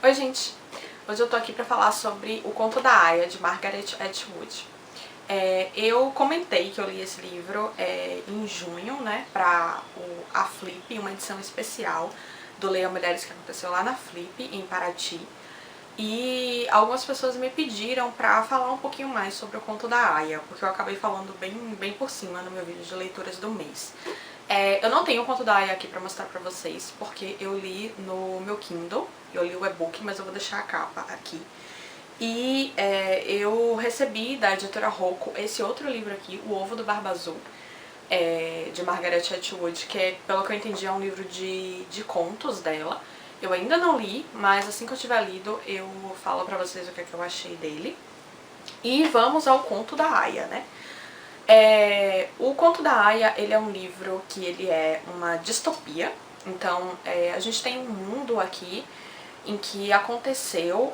Oi gente, hoje eu tô aqui pra falar sobre O Conto da Aia, de Margaret Atwood. Eu comentei que eu li esse livro em junho, né, pra a Flip, uma edição especial do Leia Mulheres que aconteceu lá na Flip, em Paraty. E algumas pessoas me pediram pra falar um pouquinho mais sobre o Conto da Aia, porque eu acabei falando bem por cima no meu vídeo de leituras do mês. Eu não tenho o Conto da Aia aqui pra mostrar pra vocês, porque eu li no meu Kindle, eu li o e-book, mas eu vou deixar a capa aqui. E eu recebi da editora Rocco esse outro livro aqui, O Ovo do Barba Azul, de Margaret Atwood, que pelo que eu entendi é um livro de contos dela. Eu ainda não li, mas assim que eu tiver lido eu falo pra vocês o que é que eu achei dele. E vamos ao Conto da Aia, né? O Conto da Aia, ele é um livro que ele é uma distopia. Então a gente tem um mundo aqui em que aconteceu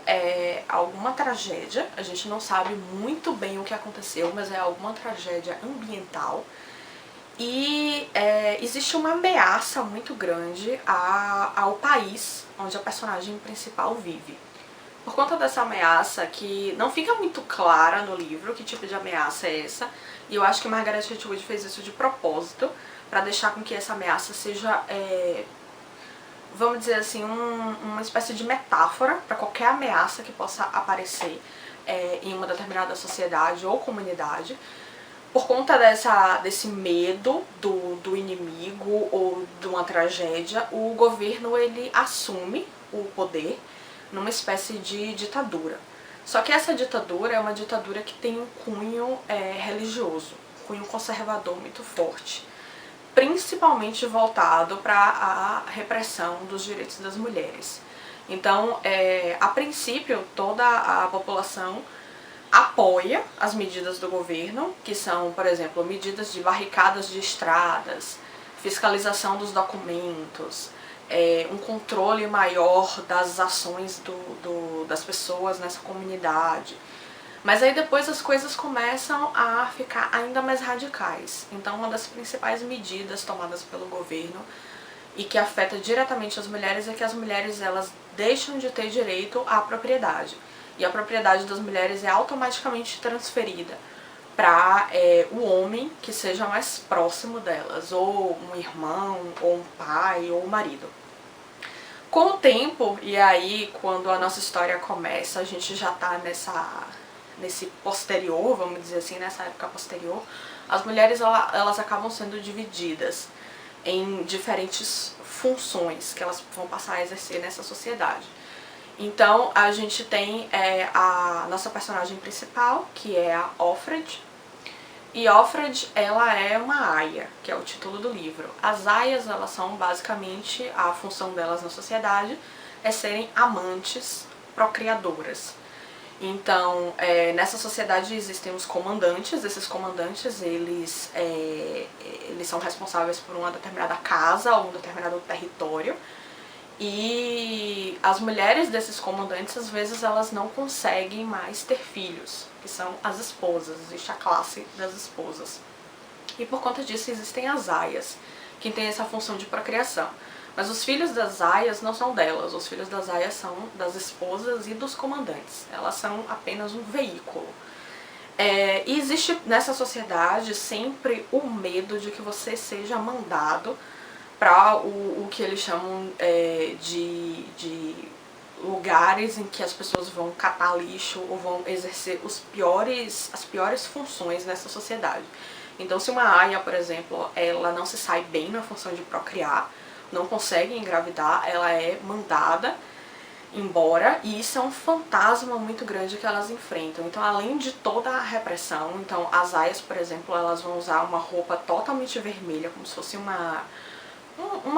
alguma tragédia. A gente não sabe muito bem o que aconteceu, mas é alguma tragédia ambiental. E existe uma ameaça muito grande ao país onde a personagem principal vive. Por conta dessa ameaça, que não fica muito clara no livro que tipo de ameaça é essa, e eu acho que Margaret Atwood fez isso de propósito, para deixar com que essa ameaça seja, vamos dizer assim, uma espécie de metáfora para qualquer ameaça que possa aparecer em uma determinada sociedade ou comunidade. Por conta desse medo do inimigo ou de uma tragédia, o governo ele assume o poder numa espécie de ditadura. Só que essa ditadura é uma ditadura que tem um cunho religioso, um cunho conservador muito forte, principalmente voltado para a repressão dos direitos das mulheres. Então, a princípio, toda a população apoia as medidas do governo, que são, por exemplo, medidas de barricadas de estradas, fiscalização dos documentos, um controle maior das ações das pessoas nessa comunidade. Mas aí depois as coisas começam a ficar ainda mais radicais. Então uma das principais medidas tomadas pelo governo e que afeta diretamente as mulheres é que as mulheres elas deixam de ter direito à propriedade. E a propriedade das mulheres é automaticamente transferida para o homem que seja mais próximo delas, ou um irmão, ou um pai, ou um marido. Com o tempo, e aí quando a nossa história começa, a gente já tá nesse posterior, vamos dizer assim, nessa época posterior, as mulheres elas acabam sendo divididas em diferentes funções que elas vão passar a exercer nessa sociedade. Então a gente tem a nossa personagem principal, que é a Offred. E Offred, ela é uma aia, que é o título do livro. As aias, elas são basicamente, a função delas na sociedade é serem amantes procriadoras. Então, nessa sociedade existem os comandantes. Esses comandantes, eles são responsáveis por uma determinada casa ou um determinado território. E as mulheres desses comandantes, às vezes, elas não conseguem mais ter filhos, que são as esposas, existe a classe das esposas. E por conta disso existem as aias, que têm essa função de procriação. Mas os filhos das aias não são delas, os filhos das aias são das esposas e dos comandantes. Elas são apenas um veículo. E existe nessa sociedade sempre o medo de que você seja mandado para o que eles chamam de lugares em que as pessoas vão catar lixo ou vão exercer as piores funções nessa sociedade. Então se uma aia, por exemplo, ela não se sai bem na função de procriar, não consegue engravidar, ela é mandada embora, e isso é um fantasma muito grande que elas enfrentam. Então além de toda a repressão, então as aias, por exemplo, elas vão usar uma roupa totalmente vermelha, como se fosse uma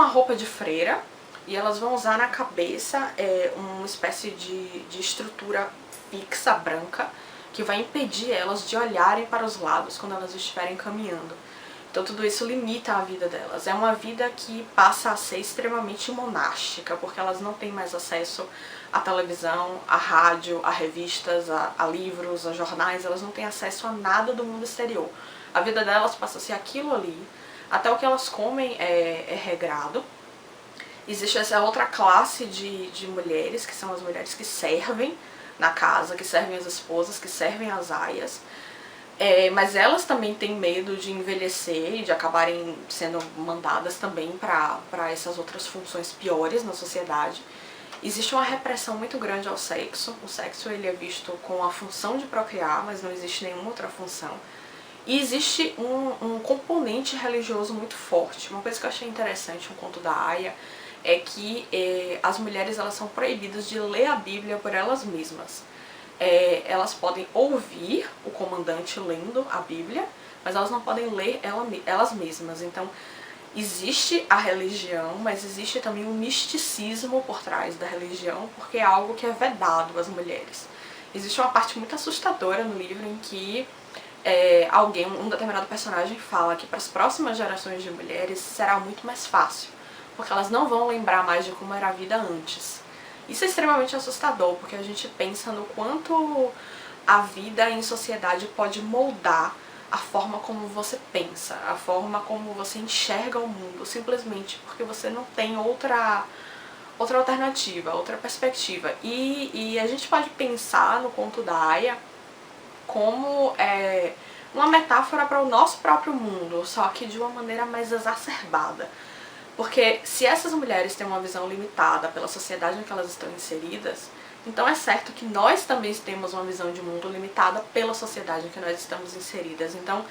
roupa de freira, e elas vão usar na cabeça uma espécie de estrutura fixa, branca, que vai impedir elas de olharem para os lados quando elas estiverem caminhando. Então tudo isso limita a vida delas. É uma vida que passa a ser extremamente monástica, porque elas não têm mais acesso à televisão, à rádio, a revistas, a livros, a jornais, elas não têm acesso a nada do mundo exterior. A vida delas passa a ser aquilo ali. Até o que elas comem é regrado. Existe essa outra classe de mulheres, que são as mulheres que servem na casa, que servem as esposas, que servem as aias. Mas elas também têm medo de envelhecer e de acabarem sendo mandadas também para essas outras funções piores na sociedade. Existe uma repressão muito grande ao sexo. O sexo ele é visto com a função de procriar, mas não existe nenhuma outra função. E existe um componente religioso muito forte. Uma coisa que eu achei interessante no conto da Aya é que as mulheres elas são proibidas de ler a Bíblia por elas mesmas. Elas podem ouvir o comandante lendo a Bíblia, mas elas não podem ler elas mesmas. Então, existe a religião, mas existe também um misticismo por trás da religião, porque é algo que é vedado às mulheres. Existe uma parte muito assustadora no livro em que um determinado personagem fala que para as próximas gerações de mulheres será muito mais fácil, porque elas não vão lembrar mais de como era a vida antes. Isso é extremamente assustador, porque a gente pensa no quanto a vida em sociedade pode moldar a forma como você pensa, a forma como você enxerga o mundo, simplesmente porque você não tem outra alternativa, outra perspectiva. E a gente pode pensar no conto da Aya como uma metáfora para o nosso próprio mundo, só que de uma maneira mais exacerbada. Porque se essas mulheres têm uma visão limitada pela sociedade em que elas estão inseridas, então é certo que nós também temos uma visão de mundo limitada pela sociedade em que nós estamos inseridas. Então,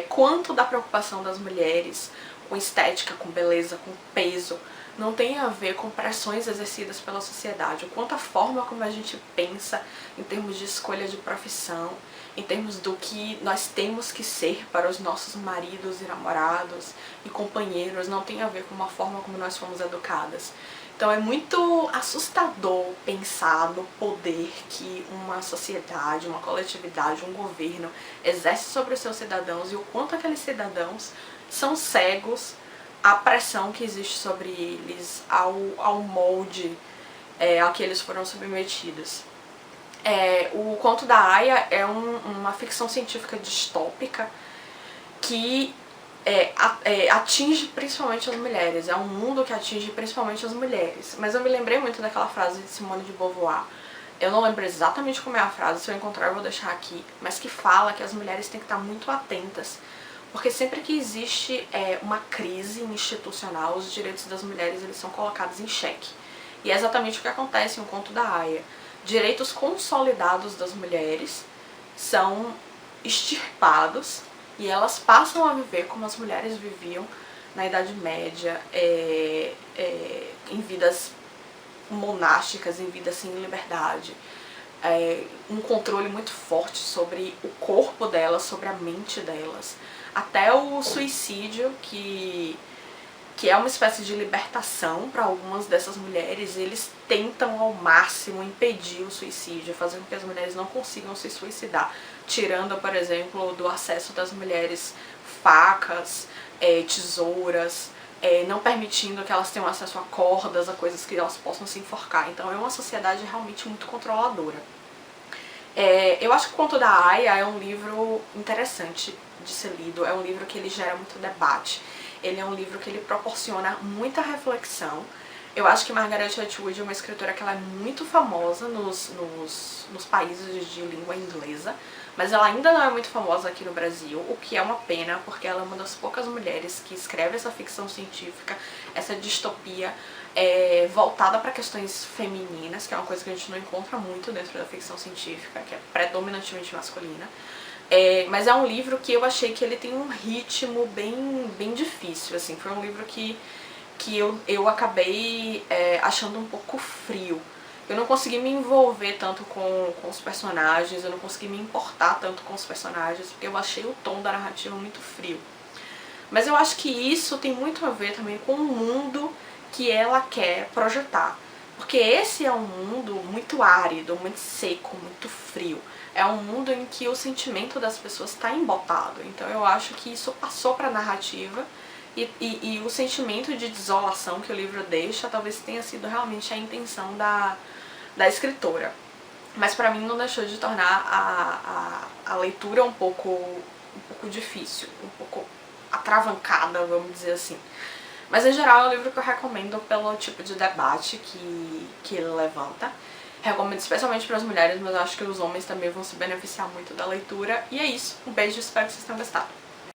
quanto da preocupação das mulheres com estética, com beleza, com peso, não tem a ver com pressões exercidas pela sociedade. O quanto a forma como a gente pensa em termos de escolha de profissão, em termos do que nós temos que ser para os nossos maridos e namorados e companheiros, não tem a ver com uma forma como nós fomos educadas. Então é muito assustador pensar no poder que uma sociedade, uma coletividade, um governo exerce sobre os seus cidadãos e o quanto aqueles cidadãos são cegos à pressão que existe sobre eles, ao molde a que eles foram submetidos. O conto da Aya é uma ficção científica distópica que atinge principalmente as mulheres. É um mundo que atinge principalmente as mulheres. Mas eu me lembrei muito daquela frase de Simone de Beauvoir. Eu não lembro exatamente como é a frase, se eu encontrar eu vou deixar aqui. Mas que fala que as mulheres têm que estar muito atentas. Porque sempre que existe uma crise institucional, os direitos das mulheres eles são colocados em xeque. E é exatamente o que acontece em Um Conto da Aya. Direitos consolidados das mulheres são extirpados e elas passam a viver como as mulheres viviam na Idade Média, em vidas monásticas, em vidas sem liberdade. Um controle muito forte sobre o corpo delas, sobre a mente delas. Até o suicídio, que é uma espécie de libertação para algumas dessas mulheres, eles tentam ao máximo impedir o suicídio, fazendo com que as mulheres não consigam se suicidar, tirando, por exemplo, do acesso das mulheres facas, tesouras, não permitindo que elas tenham acesso a cordas, a coisas que elas possam se enforcar. Então é uma sociedade realmente muito controladora. Eu acho que O Conto da Aya é um livro interessante de ser lido, é um livro que ele gera muito debate. Ele é um livro que ele proporciona muita reflexão. Eu acho que Margaret Atwood é uma escritora que ela é muito famosa nos países de língua inglesa, mas ela ainda não é muito famosa aqui no Brasil, o que é uma pena, porque ela é uma das poucas mulheres que escreve essa ficção científica, essa distopia voltada para questões femininas, que é uma coisa que a gente não encontra muito dentro da ficção científica, que é predominantemente masculina. Mas é um livro que eu achei que ele tem um ritmo bem difícil, assim. Foi um livro que eu acabei achando um pouco frio. Eu não consegui me envolver tanto com os personagens, eu não consegui me importar tanto com os personagens, porque eu achei o tom da narrativa muito frio. Mas eu acho que isso tem muito a ver também com o mundo que ela quer projetar. Porque esse é um mundo muito árido, muito seco, muito frio. É um mundo em que o sentimento das pessoas está embotado. Então eu acho que isso passou para a narrativa e o sentimento de desolação que o livro deixa talvez tenha sido realmente a intenção da escritora. Mas para mim não deixou de tornar a leitura um pouco difícil, um pouco atravancada, vamos dizer assim. Mas em geral é um livro que eu recomendo pelo tipo de debate que ele levanta. Recomendo especialmente para as mulheres, mas eu acho que os homens também vão se beneficiar muito da leitura. E é isso, um beijo, espero que vocês tenham gostado.